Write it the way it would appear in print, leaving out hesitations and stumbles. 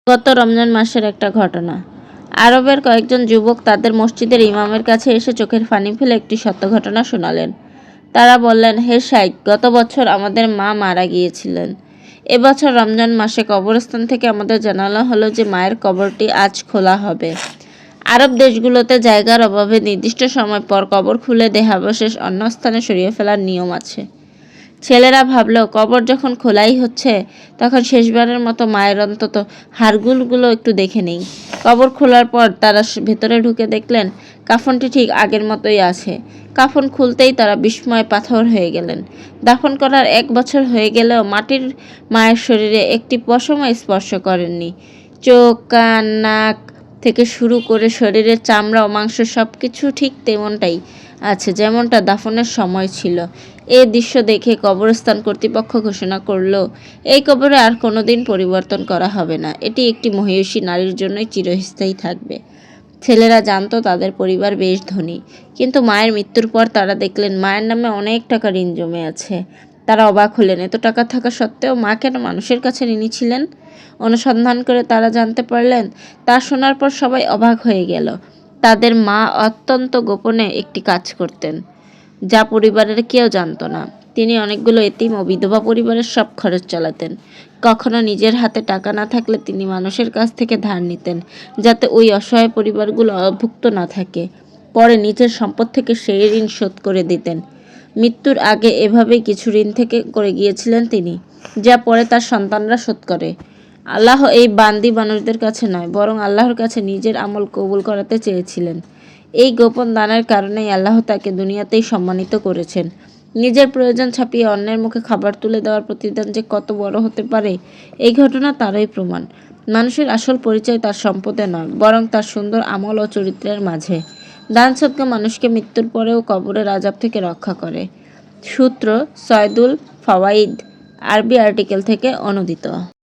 গত রমজান মাসের একটা ঘটনা। আরবের কয়েকজন যুবক তাদের মসজিদের ইমামের কাছে এসে চোখের পানি ফেলে একটি সত্য ঘটনা শোনালেন। তারা বললেন, হে শাইখ, গত বছর আমাদের মা মারা গিয়েছিলেন। এবছর রমজান মাসে কবরস্থান থেকে আমাদের জানানো হলো যে মায়ের কবরটি আজ খোলা হবে। আরব দেশগুলোতে জায়গার অভাবে নির্দিষ্ট সময় পর কবর খুলে দেহাবশেষ অন্য স্থানে সরিয়ে ফেলার নিয়ম আছে। ছেলেরা ভাবল, কবর যখন খোলাই হচ্ছে তখন শেষবারের মতো মায়ের অন্তত হাড়গুলো একটু দেখে নেই। কবর খোলার পর তারা ভেতরে ঢুকে দেখলেন কাফনটি ঠিক আগের মতোই আছে। কাফন খুলতেই তারা বিস্ময়ে পাথর হয়ে গেলেন। দাফন করার 1 বছর হয়ে গেলেও মাটির মায়ের শরীরে একটি পশমও স্পর্শ করেননি। চোখ, কান, নাক থেকে শুরু করে শরীরের চামড়া ও মাংস সব কিছু ঠিক তেমনটাই আছে যেমনটা দাফনের সময় ছিল। এই দৃশ্য দেখে কবরস্থান কর্তৃপক্ষ ঘোষণা করল, এই কবরে আর কোনোদিন পরিবর্তন করা হবে না। এটি একটি মহিষী নারীর জন্যই চিরস্থায়ী থাকবে। ছেলেরা জানতো তাদের পরিবার বেশ ধনী, কিন্তু মায়ের মৃত্যুর পর তারা দেখলেন মায়ের নামে অনেক টাকা ঋণ জমে আছে। তারা অবাক হলেন, এত টাকা থাকা সত্ত্বেও মা কেন মানুষের কাছে ঋণী ছিলেন। অনুসন্ধান করে তারা জানতে পারলেন, তা শোনার পর সবাই অবাক হয়ে গেল। তাদের মা অত্যন্ত গোপনে একটি কাজ করতেন, যা পরিবারের কেউ জানত না। তিনি অনেকগুলো এতিম ও বিধবা পরিবারের সব খরচ চালাতেন। কখনো নিজের হাতে টাকা না থাকলে তিনি মানুষের কাছ থেকে ধার নিতেন, যাতে ওই অসহায় পরিবারগুলো অভুক্ত না থাকে। পরে নিজের সম্পদ থেকে সেই ঋণ শোধ করে দিতেন। মৃত্যুর আগে এভাবেই কিছু ঋণ থেকে করে গিয়েছিলেন তিনি, যা পরে তার সন্তানরা শোধ করে। আল্লাহ এই বান্দি মানুষদের কাছে নয়, বরং আল্লাহর কাছে নিজের আমল কবুল করাতে চেয়েছিলেন। এই গোপন দানের কারণেই আল্লাহ তাকে দুনিয়াতেই সম্মানিত করেছেন। নিজের প্রয়োজন ছাপিয়ে অন্যের মুখে খাবার তুলে দেওয়ার প্রতিদান যে কত বড় হতে পারে, এই ঘটনা তারই প্রমাণ। মানুষের আসল পরিচয় তার সম্পদে নয়, বরং তার সুন্দর আমল ও চরিত্রের মাঝে। দান সদকা মানুষকে মৃত্যুর পরেও কবরের আযাব থেকে রক্ষা করে। সূত্র সয়দুল ফাওয়াইদ, আরবি আর্টিকেল থেকে অনুদিত।